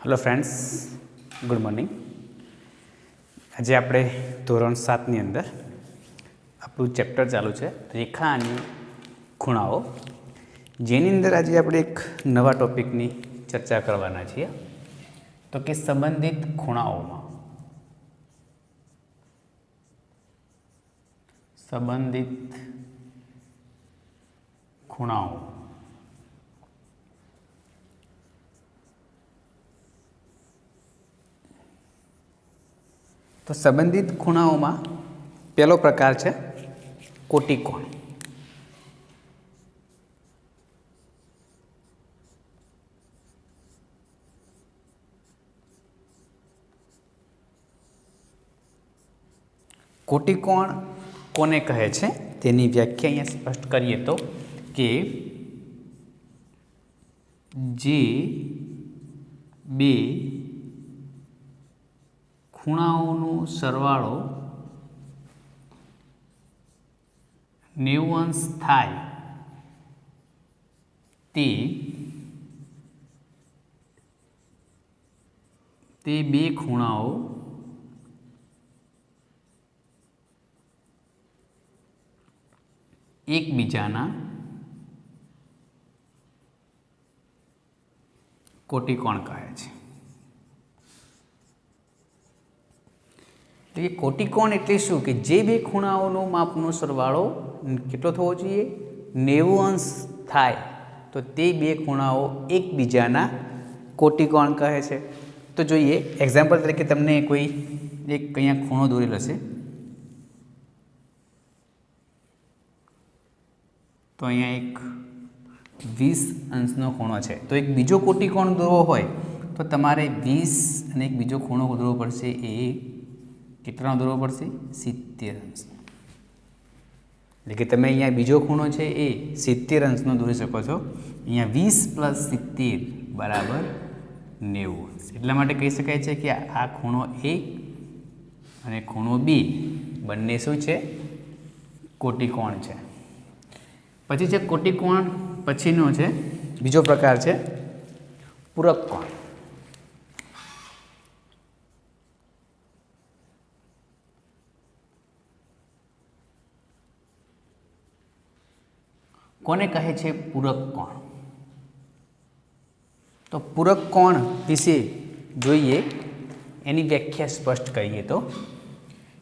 Hello friends, good morning. आज આપણે ધોરણ 7 ની અંદર આપણું ચેપ્ટર ચાલુ છે રેખા અને ખૂણાઓ, જેની અંદર આજે આપણે એક નવા ટોપિકની ચર્ચા કરવાના છીએ, તો કે સંબંધિત ખૂણાઓમાં સંબંધિત ખૂણાઓ। तो संबंधित खूणाओं में पहलो प्रकार है कोटिकोण। कोटिकोण कोने कहे छे तेनी व्याख्या अहींया स्पष्ट करिए तो कि जे बे ખૂણાઓનો સરવાળો 90 અંશ થાય તે બે ખૂણાઓ એકબીજાના કોટિકોણ કહે છે। तो ये कोटिकोण एटले शुं कि जे बे खूणाओनो मापनो सरवाळो केटलो थवो जोईए 90 अंश थाय तो ते बे खूणाओ एकबीजाना कोटिकोण कहे छे। तो जोईए एक्जाम्पल तरीके तमने कोई एक अहींया खूणो दोरेलो छे, तो अहींया एक 20 अंशनो खूणो छे, तो एक बीजो कोटिकोण दोरवो होय तो तमारे 20 अने एक बीजो खूणो दोरवो पड़शे। કેટલાનો દોરવો પડશે? 70 અંશનો। એટલે કે તમે અહીંયા બીજો ખૂણો છે એ 70 અંશનો દોરી શકો છો। અહીંયા 20 + 70 બરાબર 90 અંશ। એટલા માટે કહી શકાય છે કે આ ખૂણો A અને ખૂણો B બંને શું છે? કોટિકોણ છે। પછી છે કોટિકોણ, પછીનો છે બીજો પ્રકાર છે પૂરક કોણ। कोने कहे छे पूरक कोण? तो पूरक कोण विषे जोईए एनी व्याख्या स्पष्ट करिए तो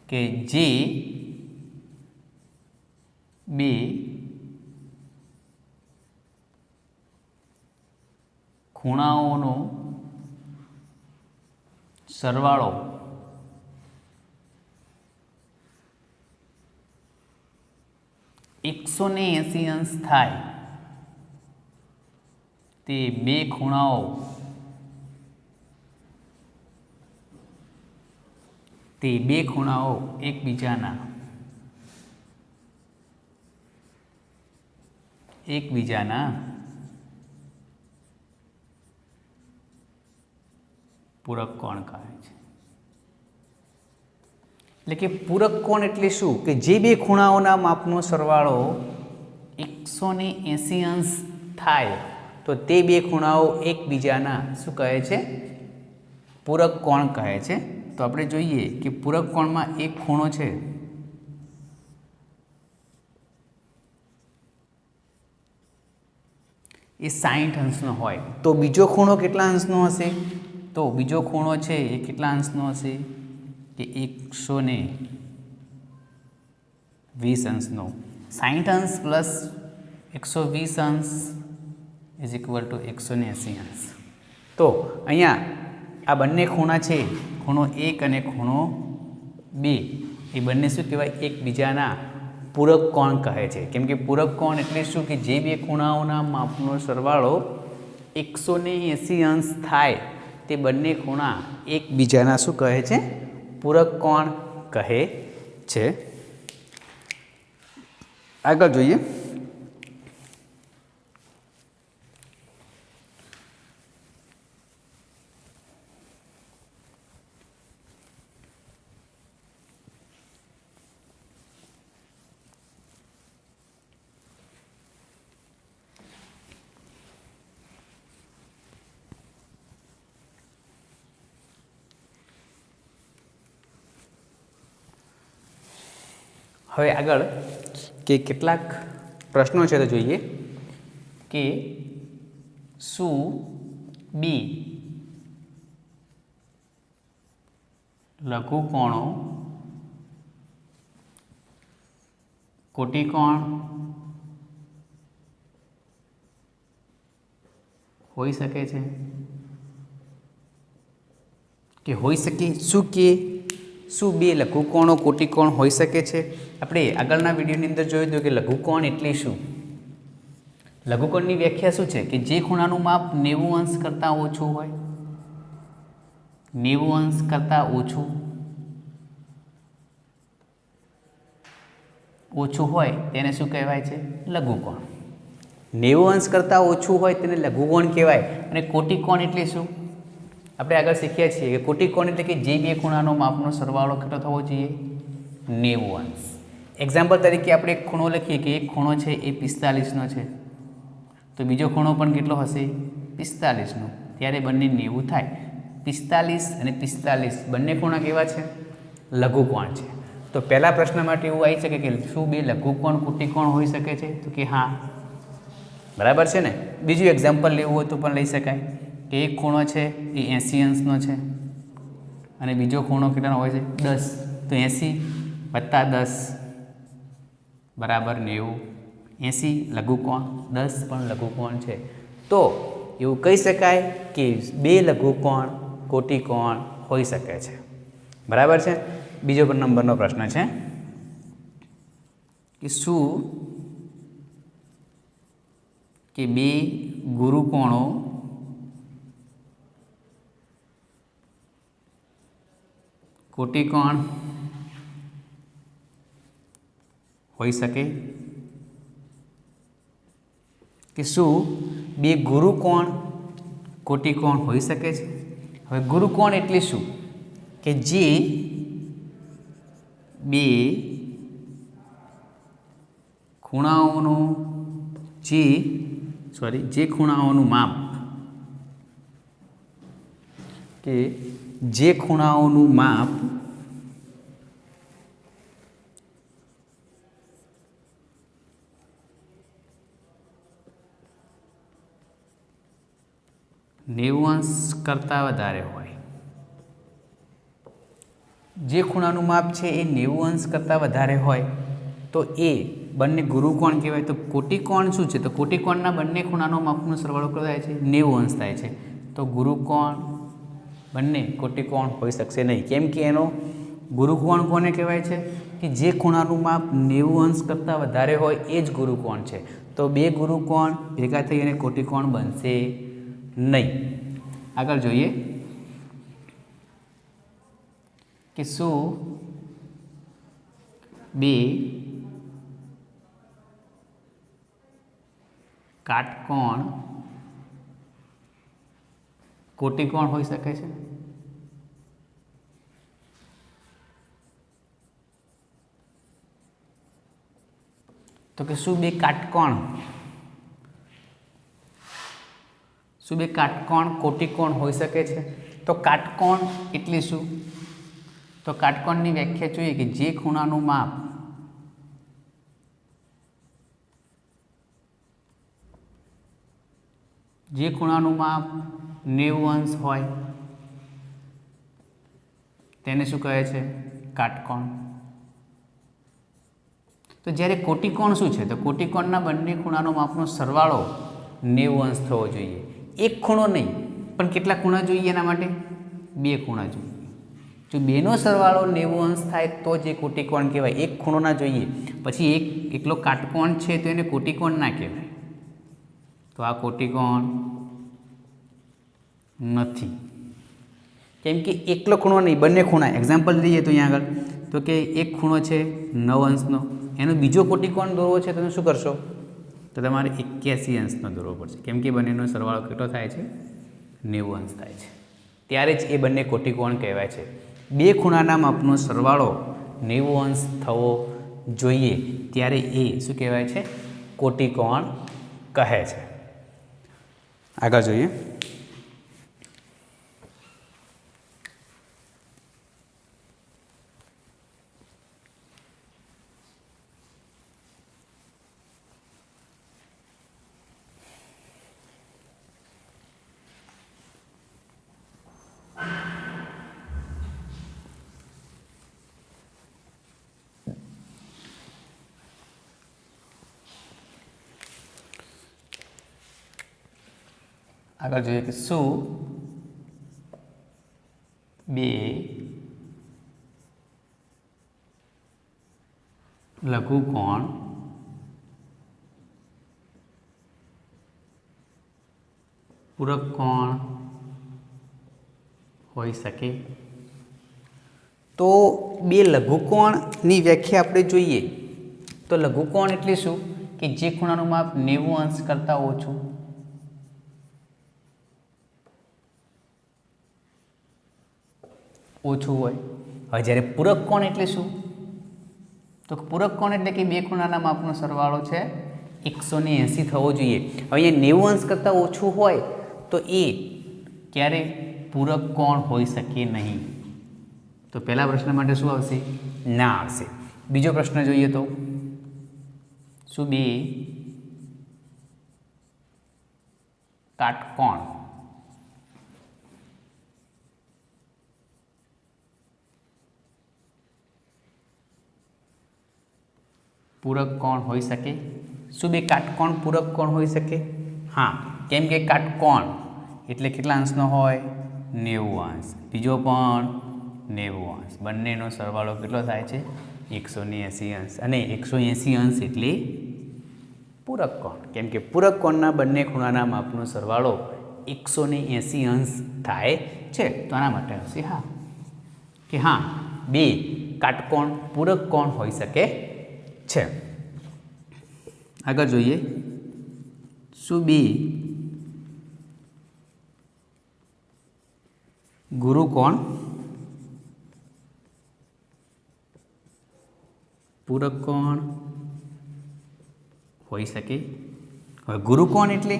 कि जे बे खूणाओनो सरवाळो 180 अंश थाय ते बे खूणाओ एकबीजाना पूरक कोण कहे छे। એટલે કે પૂરક કોણ એટલે શું કે જે બે ખૂણાઓના માપનો સરવાળો 180 અંશ થાય તો તે બે ખૂણાઓ એકબીજાના શું કહે છે? પૂરક કોણ કહે છે। તો આપણે જોઈએ કે પૂરક કોણમાં એક ખૂણો છે એ 60 અંશનો હોય તો બીજો ખૂણો કેટલા અંશનો હશે? તો બીજો ખૂણો છે એ કેટલા અંશનો હશે? कि 120 अंशनो। 60 अंश प्लस 120 अंश इज इक्वल टू 180 अंश। तो अहींया आ बंने खूणा छे, खूणो 1 अने खूणो 2 ए बंने शुं कहेवाय? एकबीजाना पूरक कोण कहे छे। केम के पूरक कोण एटले शुं कि जे बे खूणाओना मापनो सरवाळो 180 अंश थाय ते बंने खूणा एकबीजाना शुं कहे छे? पूरक कोण कहे छे। आगळ जोईए। હવે આગળ કે કેટલાક પ્રશ્નો છે તો જોઈએ કે શું બી લઘુકોણો કોટિકોણ હોઈ શકે છે કે હોઈ શકે શું બે લઘુકોણો કોટિકોણ હોઈ શકે છે? આપણે આગળના વિડીયોની અંદર જોયું હતું કે લઘુકોણ એટલે શું? લઘુકોણની વ્યાખ્યા શું છે કે જે ખૂણાનું માપ 90 અંશ કરતાં ઓછું હોય, 90 અંશ કરતાં ઓછું હોય તેને શું કહેવાય છે? લઘુકોણ. 90 અંશ કરતાં ઓછું હોય તેને લઘુકોણ કહેવાય. અને કોટિકોણ એટલે શું? આપણે આગળ શીખ્યા છીએ કે કોટિકોણ એટલે કે જે બે ખૂણાનો માપનો સરવાળો કેટલો થવો જોઈએ? 90 અંશ. એક્ઝામ્પલ તરીકે આપણે એક ખૂણો લખીએ કે એક ખૂણો છે એ 45નો છે, તો બીજો ખૂણો પણ કેટલો હશે? 45નો. ત્યારે બંને 90 થાય. 45 અને 45 બંને ખૂણા કેવા છે? લઘુકોણ છે. તો પહેલા પ્રશ્ન માટે એવું આવી શકે કે શું બે લઘુકોણ કોટિકોણ હોઈ શકે છે? તો કે હા, બરાબર છે ને. બીજું એક્ઝામ્પલ લેવું હોય તો પણ લઈ શકાય કે એક ખૂણો છે એ 80 અંશનો છે અને બીજો ખૂણો કેટલાનો હોય છે? 10. તો 80 + 10 બરાબર 90. 80 લઘુકોણ, 10 પણ લઘુકોણ છે. તો એવું કહી શકાય કે બે લઘુકોણ કોટિકોણ હોઈ શકે છે. બરાબર છે. બીજો પણ નંબરનો પ્રશ્ન છે કે શું કે બે ગુરુકોણો કોટિકોણ હોઈ શકે? કે શું બે ગુરુકોણ કોટિકોણ હોઈ શકે છે? હવે ગુરુકોણ એટલે શું? કે જે બે ખૂણાઓનું જે ખૂણાઓનું માપ કે જે ખૂણાઓનું માપ નેવું અંશ કરતાં વધારે હોય. જે ખૂણાનું માપ છે એ 90 અંશ કરતાં વધારે હોય તો એ બંને ગુરુકોણ કહેવાય. તો કોટિકોણ શું છે? તો કોટિકોણના બંને ખૂણાનો માપનો સરવાળો કેટલો થાય છે? 90 અંશ થાય છે. તો ગુરુકોણ બંને કોટિકોણ હોઈ શકશે નહીં. કેમ કે એનો ગુરુકોણ કોને કહેવાય છે? કે જે ખૂણાનું માપ 90 અંશ કરતાં વધારે હોય એ જ ગુરુકોણ છે. તો બે ગુરુકોણ ભેગા થઈ અને કોટિકોણ બનશે નહીં. આગળ જોઈએ કે શું બે કાટકોણ કોટિકોણ હોઈ શકે છે? તો કે શું બે કાટકોણ કોટિકોણ હોઈ શકે છે? તો કાટકોણ એટલે શું? તો કાટકોણની વ્યાખ્યા જોઈએ કે જે ખૂણાનું માપ જે ખૂણાનું માપ 90 અંશ હોય તેને શું કહે છે? કાટકોણ. તો જ્યારે કોટિકોણ શું છે? તો કોટિકોણના બંને ખૂણાનો માપનો સરવાળો 90 અંશ થવો જોઈએ. એક ખૂણો નહીં, પણ કેટલા ખૂણા જોઈએ એના માટે? બે ખૂણા જોઈએ. જો બેનો સરવાળો 90 અંશ થાય તો જ એ કોટિકોણ કહેવાય. એક ખૂણો ના જોઈએ. પછી એકલો કાટકોણ છે તો એને કોટિકોણ ના કહેવાય. તો આ કોટિકોણ નથી. કેમ કે એકલો ખૂણો નહીં, બંને ખૂણા. એક્ઝામ્પલ લઈએ તો અહીંયા આગળ તો કે એક ખૂણો છે 9 અંશનો, એનો બીજો કોટિકોણ દોરવો છે તમે શું કરશો? તો તમારે 81 અંશનો દોરવો પડશે. કેમ કે બંનેનો સરવાળો કેટલો થાય છે? 90 અંશ થાય છે. ત્યારે જ એ બંને કોટિકોણ કહેવાય છે. બે ખૂણાના માપનો સરવાળો 90 અંશ થવો જોઈએ ત્યારે એ શું કહેવાય છે? કોટિકોણ કહે છે. આગળ જોઈએ આગળ જોઈએ કે શું બે લઘુકોણ પૂરક કોણ હોઈ શકે? તો બે લઘુકોણની વ્યાખ્યા આપણે જોઈએ તો લઘુકોણ એટલે શું કે જે ખૂણાનું માપ 90 અંશ કરતાં ઓછું હોય. હવે જ્યારે પૂરક કોણ એટલે શું? તો પૂરક કોણ એટલે કે બે ખૂણાના માપનો સરવાળો છે 180 થવો જોઈએ. હવે અહીંયા 90 અંશ કરતાં ઓછું હોય તો એ ક્યારે પૂરક કોણ હોઈ શકે નહીં. તો પહેલા પ્રશ્ન માટે શું આવશે? ના આવશે. બીજો પ્રશ્ન જોઈએ તો શું બે કાટકોણ પૂરક કોણ હોઈ શકે? શું બે કાટકોણ પૂરક કોણ હોઈ શકે? હા, કેમ કે કાટકોણ એટલે કેટલા અંશનો હોય? 90 અંશ. બીજો પણ 90 અંશ. બંનેનો સરવાળો કેટલો થાય છે? 180 અંશ. અને 180 અંશ એટલે પૂરક કોણ. કેમ કે પૂરક કોણના બંને ખૂણાના માપનો સરવાળો 180 અંશ થાય છે. તો આના માટે હશે હા કે હા બે કાટકોણ પૂરક કોણ હોઈ શકે છે. આગળ જોઈએ શું બે ગુરુકોણ પૂરક કોણ હોઈ શકે? હવે ગુરુકોણ એટલે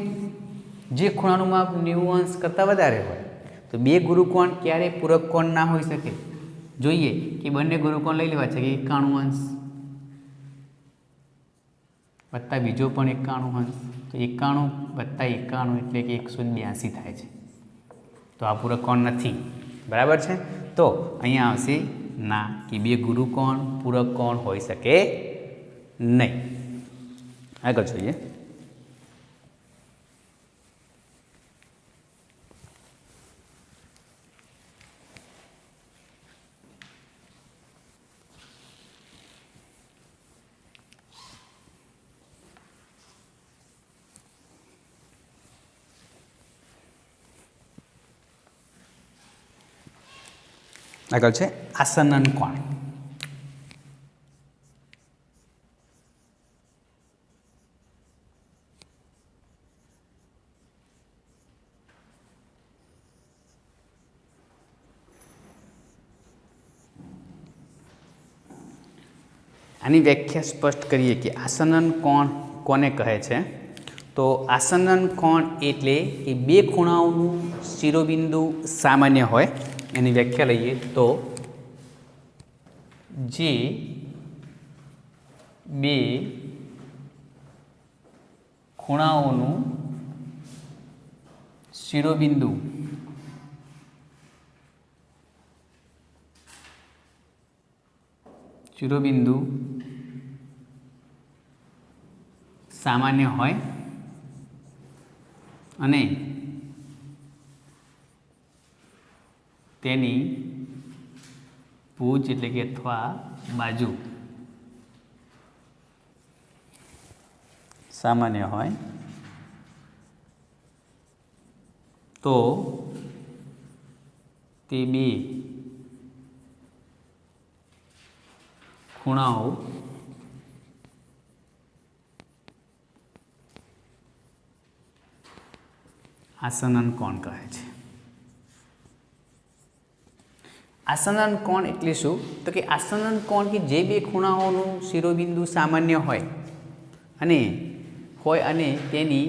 જે ખૂણાનું માપ 90 અંશ કરતાં વધારે હોય. તો બે ગુરુકોણ ક્યારે પૂરક કોણ ના હોઈ શકે? જોઈએ કે બંને ગુરુકોણ લઈ લેવા છે કે 91 અંશ વત્તા બીજો પણ 91 અંશ. તો 91 વત્તા 91 એટલે કે 182 થાય છે. તો આ પૂરક કોણ નથી. બરાબર છે. તો અહીંયા આવશે ના કે બે ગુરુકોણ પૂરક કોણ હોઈ શકે નહીં. આગળ જોઈએ આગળ છે આસનન કોણ. આની વ્યાખ્યા સ્પષ્ટ કરીએ કે આસનન કોણ કોને કહે છે? તો આસનન કોણ એટલે કે બે ખૂણાઓનું શિરોબિંદુ સામાન્ય હોય. એની વ્યાખ્યા લઈએ તો જે બે ખૂણાઓનું શિરોબિંદુ સામાન્ય હોય અને તેની ભુજ એટલે કે અથવા બાજુ સામાન્ય હોય તો તે બે ખૂણાઓ આસનન કોણ કહે છે. આસનન કોણ એટલે શું? તો કે આસનન કોણ કે જે બે ખૂણાઓનું શિરોબિંદુ સામાન્ય હોય અને તેની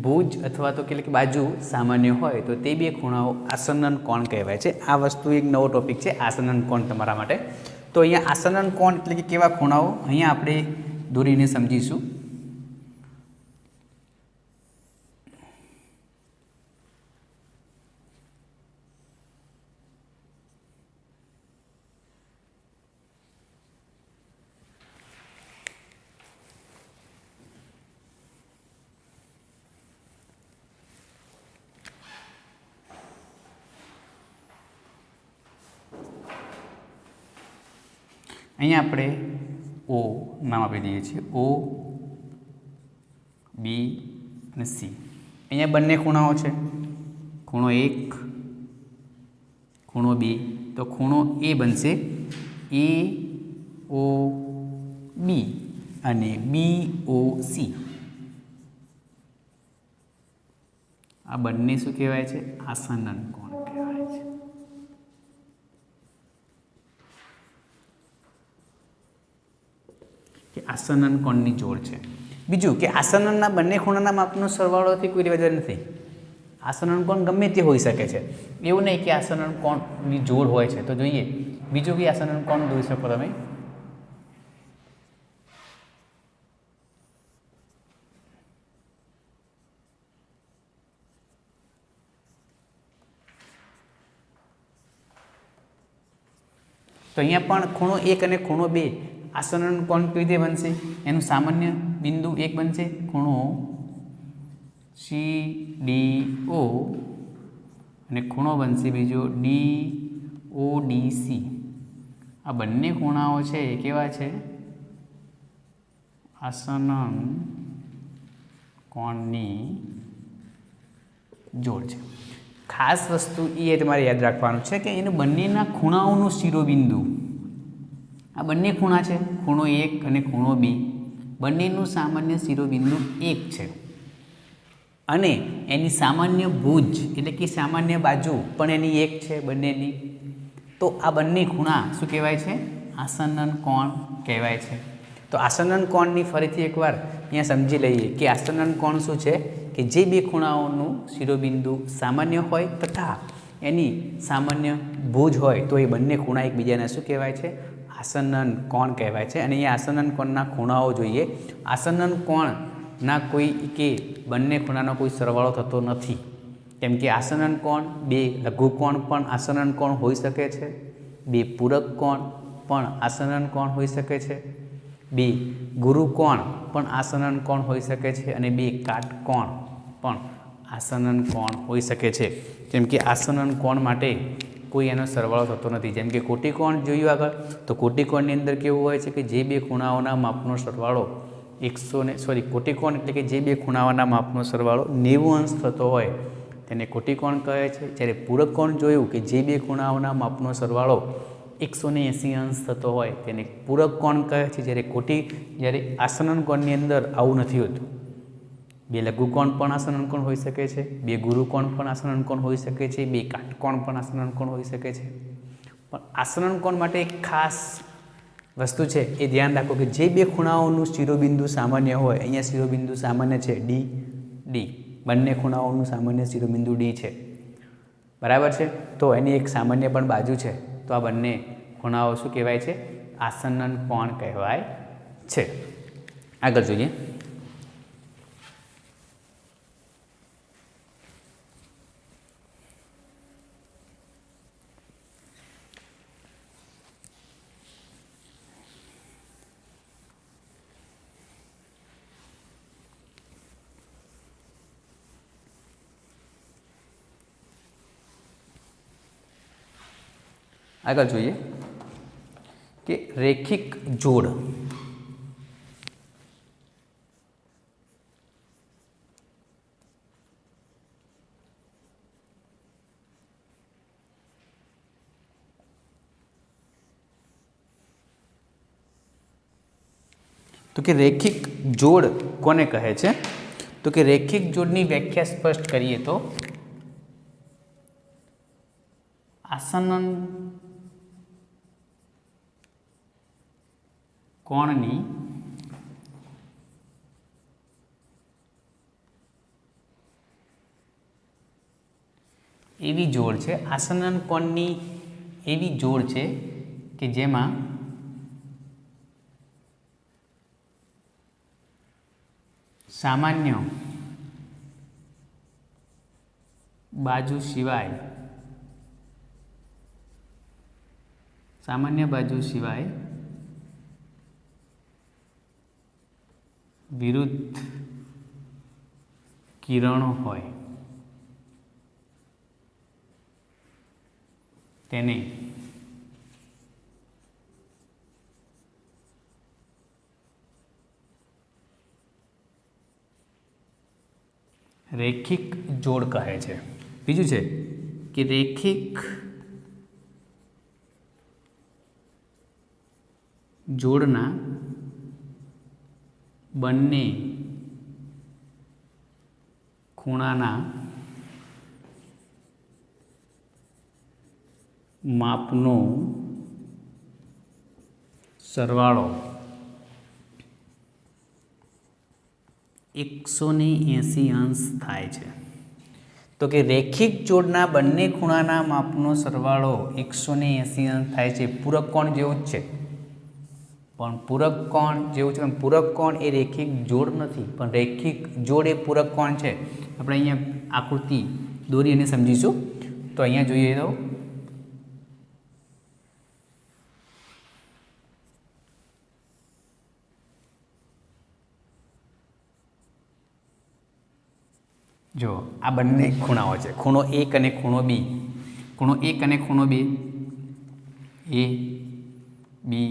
ભુજ અથવા તો કે બાજુ સામાન્ય હોય તો તે બે ખૂણાઓ આસનન કોણ કહેવાય છે. આ વસ્તુ એક નવો ટોપિક છે આસનન કોણ તમારા માટે. તો અહીંયા આસનન કોણ એટલે કે કેવા ખૂણાઓ અહીંયા આપણે દોરીને સમજીશું. અહીંયા આપણે ઓ નામ આપી દઈએ છીએ, ઓ બી અને સી. અહીંયા બંને ખૂણાઓ છે, ખૂણો 1, ખૂણો 2. તો ખૂણો એ બનશે એ ઓ બી અને બી ઓ સી. આ બંને શું કહેવાય છે? આસનન કોણ કહેવાય છે. કે આસનન કોણની જોડ છે. બીજું કે આસનનના બંને ખૂણાના માપનો સરવાળોથી કોઈ લેવા નથી. આસનન કોણ ગમે તે હોઈ શકે છે, એવું નહીં કે આસનન કોણની જોડ હોય છે. તો જોઈએ બીજું કે આસનન કોણ દોરી શકો તમે. તો અહીંયા પણ ખૂણો 1 અને ખૂણો 2 આસનન કોણ કેવી રીતે બનશે? એનું સામાન્ય બિંદુ 1 બનશે, ખૂણો CDO અને ખૂણો બનશે બીજો DODC. આ બંને ખૂણાઓ છે એ કેવા છે? આસનન કોણની જોડ છે. ખાસ વસ્તુ એ તમારે યાદ રાખવાનું છે કે એનું બંનેના ખૂણાઓનું શિરોબિંદુ, આ બંને ખૂણા છે, ખૂણો 1 અને ખૂણો 2, બંનેનું સામાન્ય શિરોબિંદુ 1 છે અને એની સામાન્ય ભુજ એટલે કે સામાન્ય બાજુ પણ એની 1 છે બંનેની. તો આ બંને ખૂણા શું કહેવાય છે? આસનન કોણ કહેવાય છે. તો આસનન કોણની ફરીથી એકવાર અહીંયા સમજી લઈએ કે આસનન કોણ શું છે? કે જે બે ખૂણાઓનું શિરોબિંદુ સામાન્ય હોય તથા એની સામાન્ય ભુજ હોય તો એ બંને ખૂણા એકબીજાને શું કહેવાય છે? આસનન કોણ કહેવાય છે. અને એ આસનન કોણના ખૂણાઓ જોઈએ. આસનન કોણના કોઈ કે બંને ખૂણાનો કોઈ સરવાળો થતો નથી, કેમ કે આસનન કોણ બે લઘુકોણ પણ આસનન કોણ હોઈ શકે છે, બે પૂરક કોણ પણ આસનન કોણ હોઈ શકે છે, બે ગુરુકોણ પણ આસનન કોણ હોઈ શકે છે અને બે કાટકોણ પણ આસનન કોણ હોઈ શકે છે. જેમ કે આસનન કોણ માટે કોઈ એનો સરવાળો થતો નથી. જેમ કે કોટિકોણ જોયું આગળ, તો કોટિકોણની અંદર કેવું હોય છે કે જે બે ખૂણાઓના માપનો સરવાળો કોટિકોણ એટલે કે જે બે ખૂણાઓના માપનો સરવાળો 90 અંશ થતો હોય તેને કોટિકોણ કહે છે. જ્યારે પૂરક કોણ જોયું કે જે બે ખૂણાઓના માપનો સરવાળો 180 અંશ થતો હોય તેને પૂરક કોણ કહે છે. જ્યારે આસનન કોણની અંદર આવું નથી હોતું. બે લઘુકોણ પણ આસનન કોણ હોઈ શકે છે, બે ગુરુકોણ પણ આસનન કોણ હોઈ શકે છે, બે કાટકોણ પણ આસનન કોણ હોઈ શકે છે. પણ આસનન કોણ માટે એક ખાસ વસ્તુ છે એ ધ્યાન રાખો કે જે બે ખૂણાઓનું શિરોબિંદુ સામાન્ય હોય, અહીંયા શિરોબિંદુ સામાન્ય છે ડી, બંને ખૂણાઓનું સામાન્ય શિરોબિંદુ ડી છે, બરાબર છે. તો એની એક સામાન્ય પણ બાજુ છે. તો આ બંને ખૂણાઓ શું કહેવાય છે? આસનન કોણ કહેવાય છે. આગળ જોઈએ. આગળ જોઈએ કે રેખિક જોડ. તો કે રેખિક જોડ કોને કહે છે? તો કે રેખિક જોડની વ્યાખ્યા સ્પષ્ટ કરીએ તો આસનન કોણની એવી જોડ છે, આસનન કોણની એવી જોડ છે કે જેમાં સામાન્ય બાજુ સિવાય વિરુદ્ધ કિરણો હોય તેને રેખિક જોડ કહે છે. બીજું છે કે રેખિક જોડના બંને ખૂણાના માપનો સરવાળો 180 અંશ થાય છે. તો કે રેખિક જોડના બંને ખૂણાના માપનો સરવાળો 180 અંશ થાય છે. પૂરક કોણ જેવું જ છે, પણ પૂરક કોણ જેવું છે, પણ પૂરક કોણ એ રેખિક જોડ નથી, પણ રેખિક જોડ એ પૂરક કોણ છે. આપણે અહીંયા આકૃતિ દોરી અને સમજીશું. તો અહીંયા જોઈએ તો જો આ બંને ખૂણાઓ છે, ખૂણો 1 અને ખૂણો 2. ખૂણો 1 અને ખૂણો 2 એ બી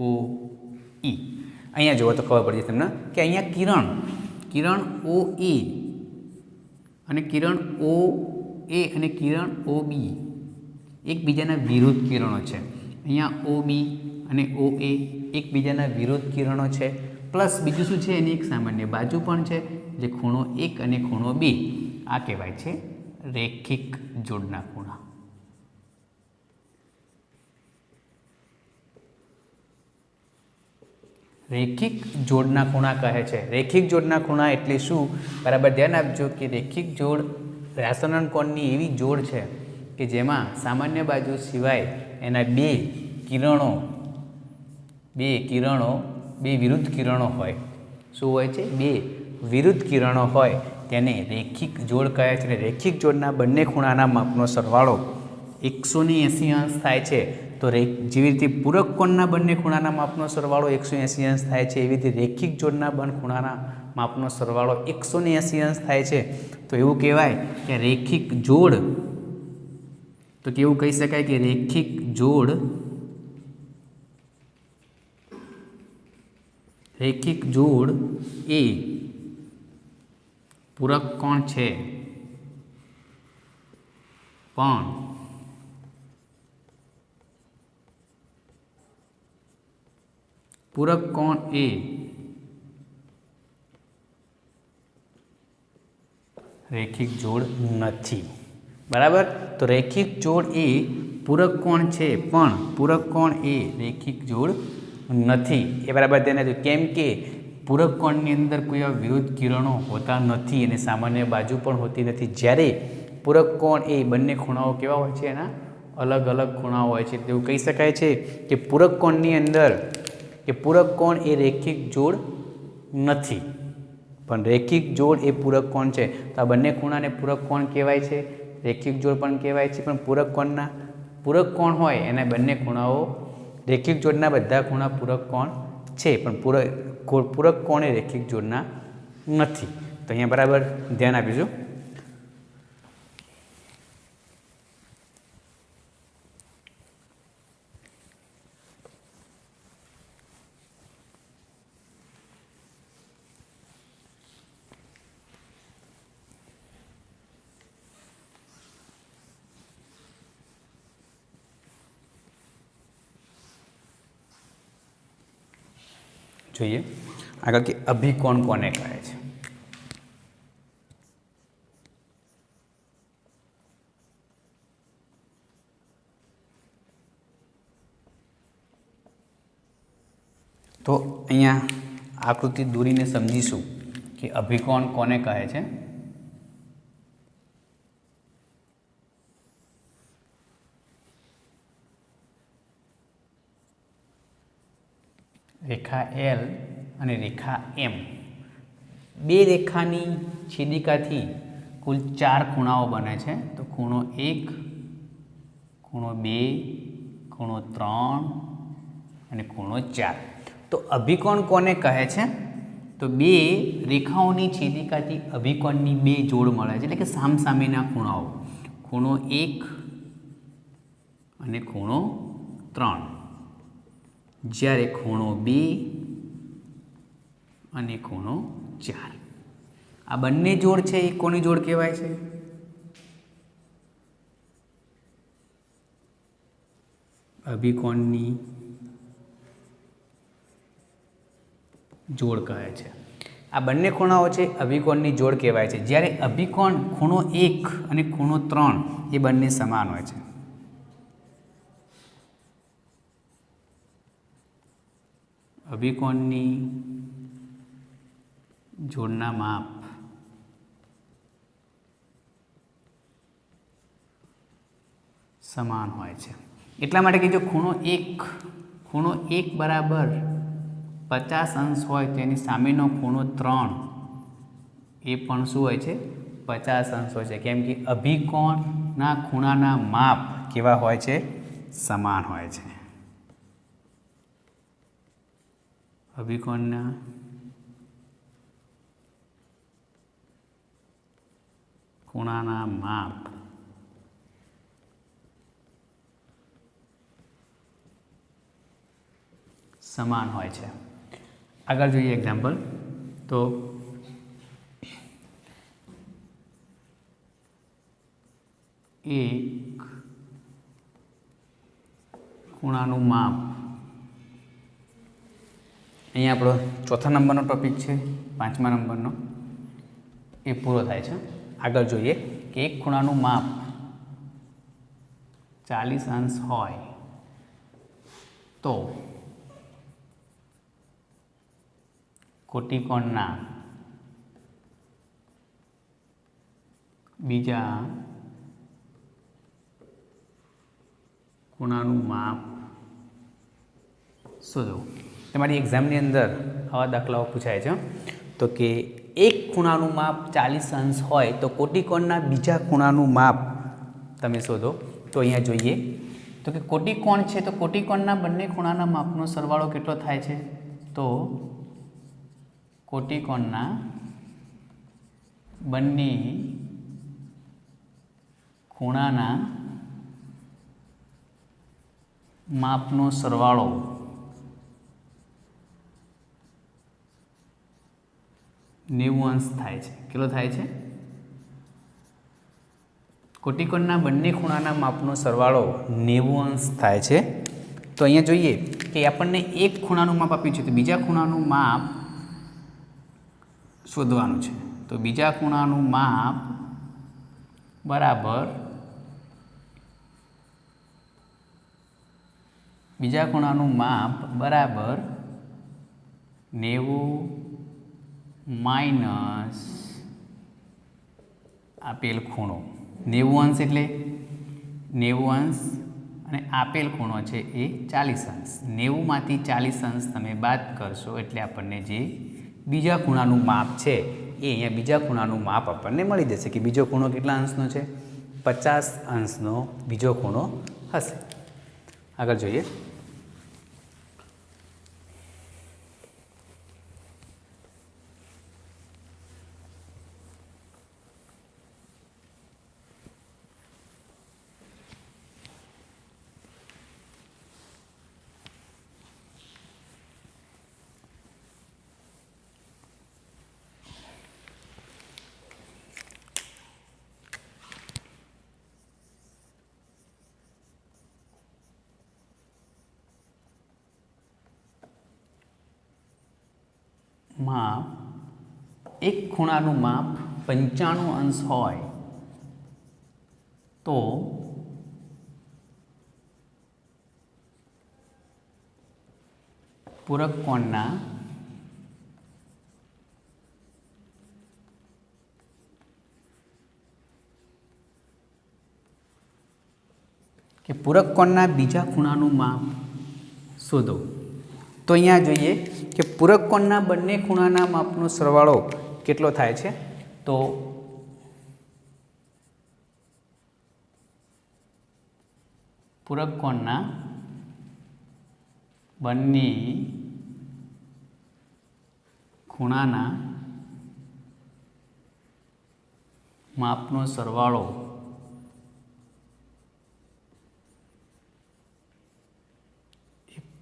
ઓ ઈ. અહીંયા જુઓ તો ખબર પડી જશે તમને કે અહીંયા કિરણ ઓ એ અને કિરણ ઓ એ અને કિરણ ઓ બી એકબીજાના વિરુદ્ધ કિરણો છે. અહીંયા ઓ બી અને ઓ એ એકબીજાના વિરુદ્ધ કિરણો છે. પ્લસ બીજું શું છે, એની એક સામાન્ય બાજુ પણ છે, જે ખૂણો 1 અને ખૂણો 2. આ કહેવાય છે રેખિક જોડના ખૂણા. રેખિક જોડના ખૂણા કહે છે. રેખિક જોડના ખૂણા એટલે શું, બરાબર ધ્યાન આપજો કે રેખિક જોડ રાસાયણિક કોણની એવી જોડ છે કે જેમાં સામાન્ય બાજુ સિવાય એના બે વિરુદ્ધ કિરણો હોય. શું હોય છે? બે વિરુદ્ધ કિરણો હોય તેને રેખિક જોડ કહે છે. રેખિક જોડના બંને ખૂણાના માપનો સરવાળો 180 અંશ થાય છે. તો જેવી રીતે પૂરક કોણના બંને ખૂણાના માપનો સરવાળો 180 અંશ થાય છે, એવી રીતે રેખિક જોડના બંને ખૂણાના માપનો સરવાળો 180 અંશ થાય છે. તો એવું કહેવાય કે રેખિક જોડ, તો કેવું કહી શકાય કે રેખિક જોડ એ પૂરક કોણ છે, પણ પૂરક કોણ એ રેખિક જોડ નથી. બરાબર. તો રેખિક જોડ એ પૂરક કોણ છે, પણ પૂરક કોણ એ રેખિક જોડ નથી. એ બરાબર ધ્યાન રાખજો. કેમ કે પૂરક કોણની અંદર કોઈ વિરુદ્ધ કિરણો હોતા નથી અને સામાન્ય બાજુ પણ હોતી નથી. જ્યારે પૂરક કોણ એ બંને ખૂણાઓ કેવા હોય છે, એના અલગ અલગ ખૂણાઓ હોય છે. તેવું કહી શકાય છે કે પૂરક કોણની અંદર કે પૂરક કોણ એ રેખિક જોડ નથી, પણ રેખિક જોડ એ પૂરક કોણ છે. તો આ બંને ખૂણાને પૂરક કોણ કહેવાય છે, રેખિક જોડ પણ કહેવાય છે. પણ પૂરક કોણ હોય એના બંને ખૂણાઓ, રેખિક જોડના બધા ખૂણા પૂરક કોણ છે, પણ પૂરક કોણ એ રેખિક જોડના નથી. તો અહીંયા બરાબર ધ્યાન આપીશું. જોઈએ આગળ કે અભિકોણ કોને કહે છે. તો અહીંયા આકૃતિ દોરીને સમજીશું કે અભિકોણ કોને કહે છે. રેખા એલ અને રેખા એમ, બે રેખાની છેદિકાથી કુલ 4 ખૂણાઓ બને છે. તો ખૂણો 1, ખૂણો 2, ખૂણો 3 અને ખૂણો 4. તો અભિકોણ કોને કહે છે? તો બે રેખાઓની છેદિકાથી અભિકોણની બે જોડ મળે છે, એટલે કે સામસામેના ખૂણાઓ. ખૂણો 1 અને ખૂણો 3, જ્યારે ખૂણો 2 અને ખૂણો 4. આ બંને જોડ છે એ કોની જોડ કહેવાય છે? અભિકોણની જોડ કહે છે. આ બંને ખૂણાઓ છે અભિકોણની જોડ કહેવાય છે. જ્યારે અભિકોણ ખૂણો 1 અને ખૂણો 3 એ બંને સમાન હોય છે. અભિકોણની જોડના માપ સમાન હોય છે. એટલા માટે કે જો ખૂણો 1 બરાબર 50° હોય તો એની સામેનો ખૂણો 3 એ પણ શું હોય છે? 50° હોય છે. કેમ કે અભિકોણના ખૂણાના માપ કેવા હોય છે? સમાન હોય છે. અભિકોણના ખૂણાના માપ સમાન હોય છે. આગળ જોઈએ એક્ઝામ્પલ. તો એક ખૂણાનું માપ, અહીંયા આપણો ચોથા નંબરનો ટોપિક છે, 5મા નંબરનો એ પૂરો થાય છે. આગળ જોઈએ કે એક ખૂણાનું માપ 40° હોય તો કોટિકોણના બીજા ખૂણાનું માપ શોધો. તમારી એક્ઝામની અંદર આવા દાખલાઓ પૂછાય છે. તો કે એક ખૂણાનું માપ 40° હોય તો કોટિકોણના બીજા ખૂણાનું માપ તમે શોધો. તો અહીંયા જોઈએ તો કે કોટિકોણ છે તો કોટિકોણના બંને ખૂણાના માપનો સરવાળો કેટલો થાય છે? તો કોટિકોણના બંને ખૂણાના માપનો સરવાળો નેવું થાય છે. કેટલો થાય છે? કોટિકોણના બંને ખૂણાના માપનો સરવાળો 90° થાય છે. તો અહીંયા જોઈએ કે આપણને એક ખૂણાનું માપ આપ્યું છે તો બીજા ખૂણાનું માપ શોધવાનું છે. તો બીજા ખૂણાનું માપ બરાબર બીજા ખૂણાનું માપ બરાબર 90 માઇનસ આપેલ ખૂણો. 90° એટલે 90° અને આપેલ ખૂણો છે એ 40°. 90માંથી 40° તમે બાદ કરશો એટલે આપણને જે બીજા ખૂણાનું માપ છે એ અહીંયા બીજા ખૂણાનું માપ આપણને મળી જશે કે બીજો ખૂણો કેટલા અંશનો છે? 50° બીજો ખૂણો હશે. આગળ જોઈએ. માપ એક ખૂણાનું માપ 95° હોય તો પૂરક કોણના બીજા ખૂણાનું માપ શોધો. તો અહીંયા જોઈએ કે પૂરક કોણના બંને ખૂણાના માપનો સરવાળો કેટલો થાય છે? તો પૂરક કોણના બંને ખૂણાના માપનો સરવાળો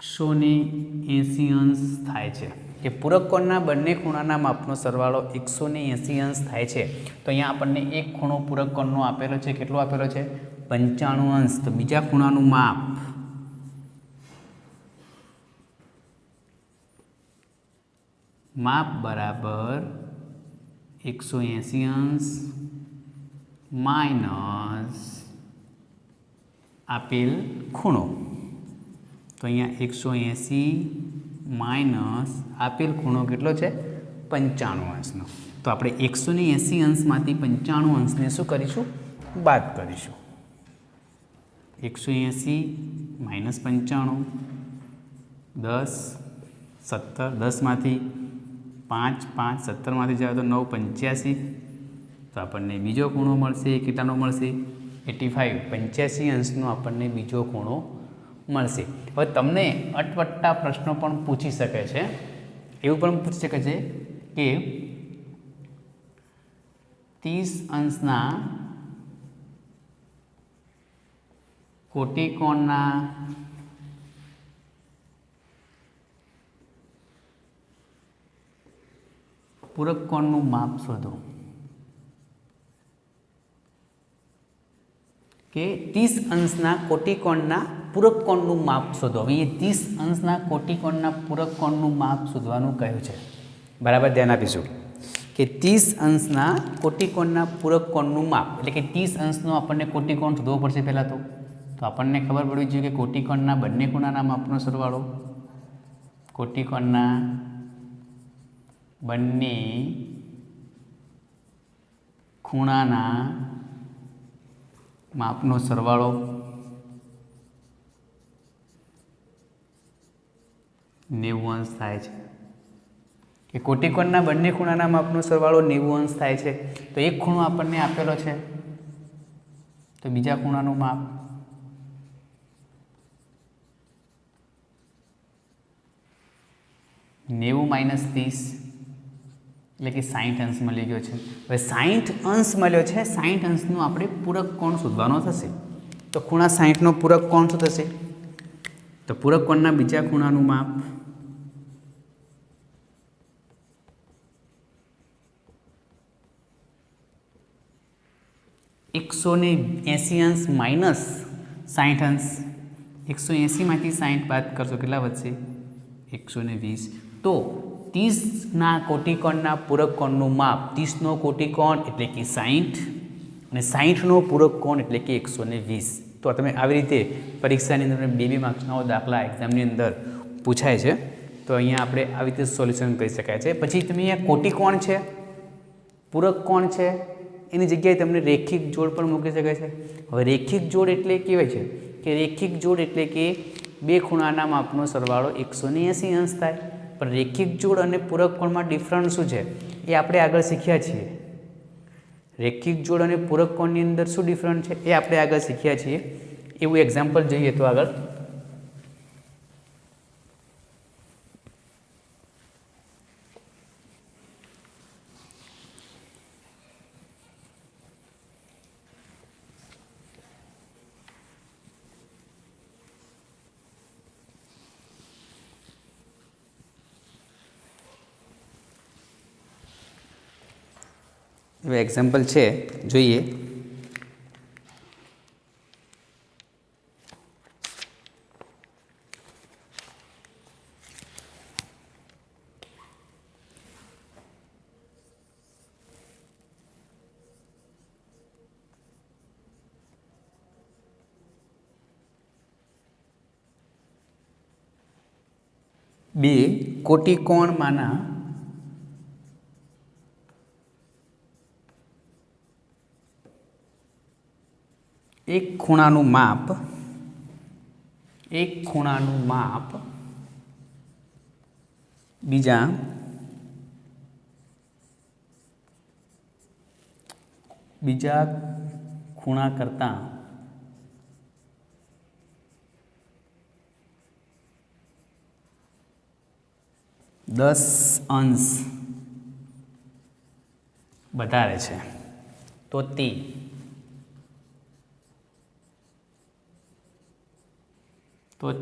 180° થાય છે. કે પૂરક કોણના બંને ખૂણાના માપનો સરવાળો 180 અંશ થાય છે, તો અહીંયા આપણને એક ખૂણો પૂરક કોણનો આપેલો છે. કેટલો આપેલો છે? 95 અંશ. તો બીજા ખૂણાનું માપ બરાબર 180 અંશ માઇનસ આપેલ ખૂણો. તો અહીંયા 180 માઇનસ આપેલ ખૂણો કેટલો છે? 95 અંશનો. તો આપણે 180 અંશમાંથી 95 અંશને શું કરીશું? બાદ કરીશું. 180 માઇનસ 95, 10, 17, 10માંથી 5, 5, 17માંથી જાય તો 9, 85. તો આપણને બીજો ખૂણો મળશે. કેટલાનો મળશે? 85. 85 અંશનો આપણને બીજો ખૂણો મળશે. હવે તમને અટપટા પ્રશ્નો પણ પૂછી શકે છે. એવું પણ પૂછી શકે છે કે 30 અંશના કોટિકોણના પૂરક કોણનું માપ શોધો. કે 30 અંશના કોટિકોણના પૂરક કોણનું માપ શોધો. હવે એ 30 અંશના કોટિકોણના પૂરક કોણનું માપ શોધવાનું કહ્યું છે. બરાબર ધ્યાન આપીશું કે 30 અંશના કોટિકોણના પૂરક કોણનું માપ એટલે કે 30 અંશનો આપણને કોટિકોણ શોધવો પડશે. પહેલાં તો આપણને ખબર પડવી જોઈએ કે કોટિકોણના બંને ખૂણાના માપનો સરવાળો, કોટિકોણના બંને ખૂણાના માપનો સરવાળો 90 અંશ થાય છે. કે કોટિકોણના બંને ખૂણાના માપનો સરવાળો 90 અંશ થાય છે. તો એક ખૂણો આપણને આપેલો છે, તો બીજા ખૂણાનું માપ -30 એટલે કે 60 અંશ મળી ગયો છે. હવે 60 અંશ મળ્યો છે. 60 અંશનો આપણે પૂરક કોણ શોધવાનો થશે. તો ખૂણા 60નો પૂરક કોણ શું થશે? તો પૂરક કોણના બીજા ખૂણાનું માપ -180 અંશ માઇનસ 60 અંશ. 180માંથી 60 બાદ કરશો કેટલા વધશે? 120. તો 30ના કોટિકોણના પૂરક કોણનું માપ 30નો કોટિકોણ એટલે કે 60 અને 60નો પૂરક કોણ એટલે કે 120. તો તમે આવી રીતે પરીક્ષાની અંદર 2 માર્ક્સના દાખલા એક્ઝામની અંદર પૂછાય છે. તો અહીંયા આપણે આવી રીતે સોલ્યુશન કરી શકાય છે. પછી તમે અહીંયા કોટિકોણ છે, પૂરક કોણ છે, એની જગ્યાએ તમને રેખિક જોડ પણ મૂકી શકાય છે. હવે રેખિક જોડ એટલે કહેવાય છે કે રેખિક જોડ એટલે કે બે ખૂણાના માપનો સરવાળો 180 અંશ થાય. પણ રેખિક જોડ અને પૂરક કોણમાં ડિફરન્સ શું છે એ આપણે આગળ શીખ્યા છીએ. રેખિક જોડ અને પૂરક કોણની અંદર શું ડિફરન્સ છે એ આપણે આગળ શીખ્યા છીએ. એવું એક્ઝામ્પલ જોઈએ તો આગળ હવે એક્ઝામ્પલ છે જોઈએ. બે કોટિકોણમાંના એક ખૂણાનું માપ બીજા ખૂણા કરતાં 10 અંશ વધારે છે તો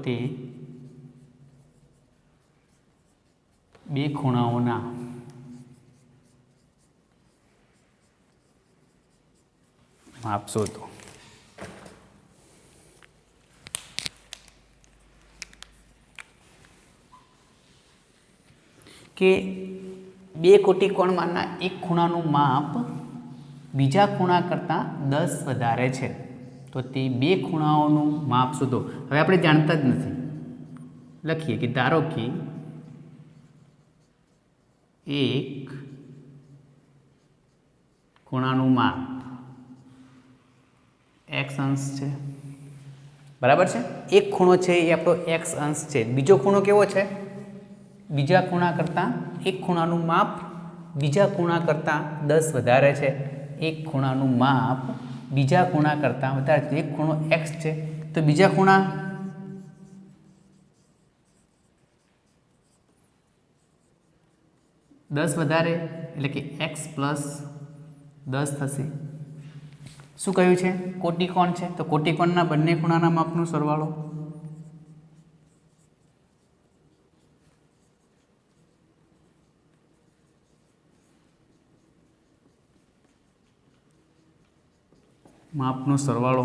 તે બે ખૂણાઓના માપ શોધો. કે બે કોટિકોણમાંના એક ખૂણાનું માપ બીજા ખૂણા કરતાં 10 વધારે છે, તો તે બે ખૂણાઓનું માપ શોધો. હવે આપણે જાણતા જ નથી, લખીએ કે ધારો કે એક ખૂણાનું માપ x અંશ છે, બરાબર છે. એક ખૂણો છે એ આપણો x અંશ છે. બીજો ખૂણો કેવો છે? બીજા ખૂણા કરતાં એક ખૂણાનું માપ બીજા ખૂણા કરતાં 10 વધારે છે. એક ખૂણાનું માપ બીજા ખૂણા કરતાં વધારે છે. એક ખૂણો x છે, તો બીજા ખૂણા દસ વધારે એટલે કે x પ્લસ 10 થશે. શું કહ્યું છે? કોટિકોણ છે, તો કોટિકોણના બંને ખૂણાના માપનો સરવાળો. માપનો સરવાળો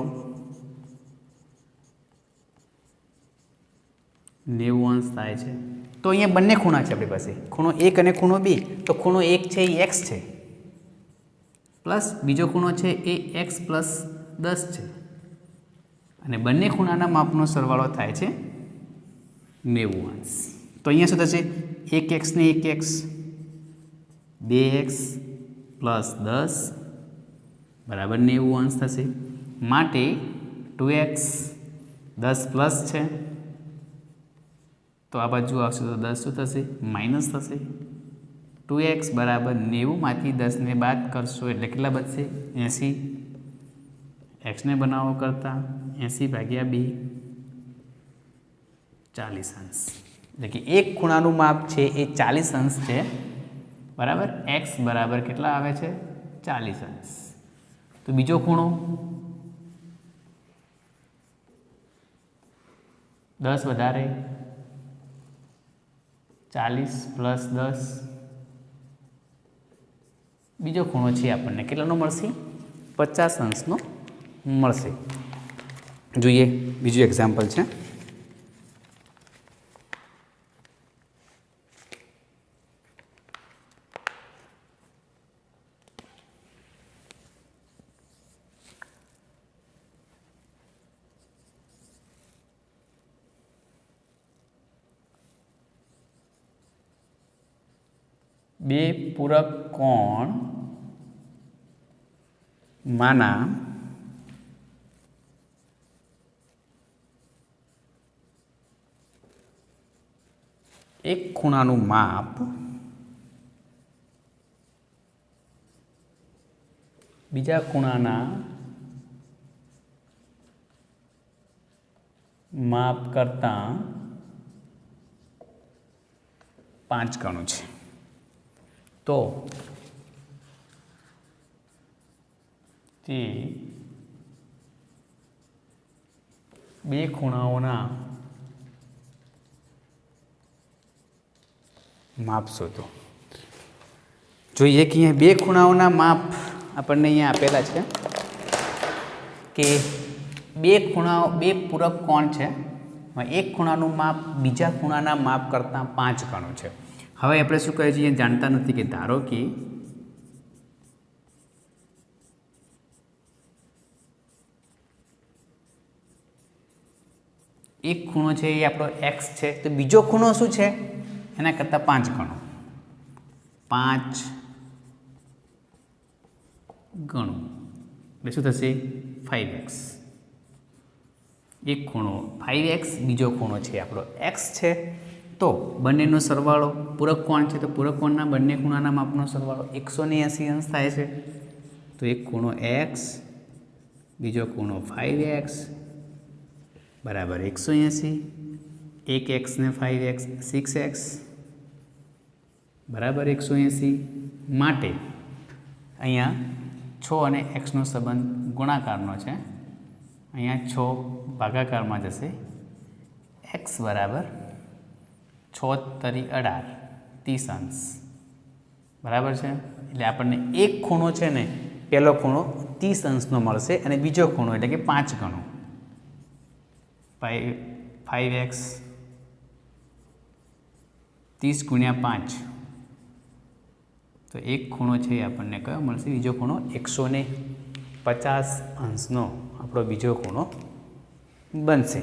90 અંશ થાય છે. તો અહીંયા બંને ખૂણા છે આપણી પાસે, ખૂણો 1 અને ખૂણો 2. તો ખૂણો 1 છે એ x છે, પ્લસ બીજો ખૂણો છે એ x પ્લસ 10 છે, અને બંને ખૂણાના માપનો સરવાળો થાય છે 90 અંશ. તો અહીંયા શું થશે? 1x ને 1x 2x પ્લસ 10 બરાબર 90 અંશ થશે. માટે 2x 10 પ્લસ છે, તો આ બાજુ આવશે તો 10 શું થશે? માઇનસ થશે. 2x બરાબર 90માંથી 10ને બાદ કરશો એટલે કેટલા બચશે? 80. એક્સને બનાવો કરતાં 80/2 40 અંશ. એટલે કે એક ખૂણાનું માપ છે એ 40 અંશ છે, બરાબર. x બરાબર કેટલા આવે છે? 40 અંશ. તો બીજો ખૂણો 10 વધારે 40 પ્લસ 10, બીજો ખૂણો છે આપણને કેટલાનો મળશે? 50 અંશનો મળશે. જોઈએ બીજું એક્ઝામ્પલ છે. બે પૂરક કોણ માના એક ખૂણાનું માપ બીજા ખૂણાના માપ કરતાં 5 ગણું છે. તો તે બે ખૂણાઓના માપ શોધો. જોઈએ કે અહીંયા બે ખૂણાઓના માપ આપણને અહીંયા આપેલા છે કે બે પૂરક કોણ છે, એક ખૂણાનું માપ બીજા ખૂણાના માપ કરતાં 5 ગણું છે. હવે આપણે શું કહીએ છીએ? જાણતા નથી. કે ધારો કે એક ખૂણો છે એ આપણો x છે, તો બીજો ખૂણો શું છે? એના કરતાં 5 ગણો. 5 ગણું એટલે શું થશે? 5x. એક ખૂણો 5x, બીજો ખૂણો છે આપણો x છે. તો બંનેનો સરવાળો પૂરક કોણ છે, તો પૂરક કોણના બંને ખૂણાના માપનો સરવાળો 180 અંશ થાય છે. તો એક ખૂણો x, બીજો ખૂણો 5x બરાબર 180. એક x ને 5x 6x બરાબર 180. માટે અહીંયા 6 અને xનો સંબંધ ગુણાકારનો છે. અહીંયા 6 ભાગાકારમાં જશે. x બરાબર 6 તરી 18 30 અંશ બરાબર છે. એટલે આપણને એક ખૂણો છે ને પહેલો ખૂણો 30 અંશનો મળશે અને બીજો ખૂણો એટલે કે 5 ગણો 5x 30 ગુણ્યા 5 તો એક ખૂણો છે એ આપણને કયો મળશે? બીજો ખૂણો 150 અંશનો આપણો બીજો ખૂણો બનશે.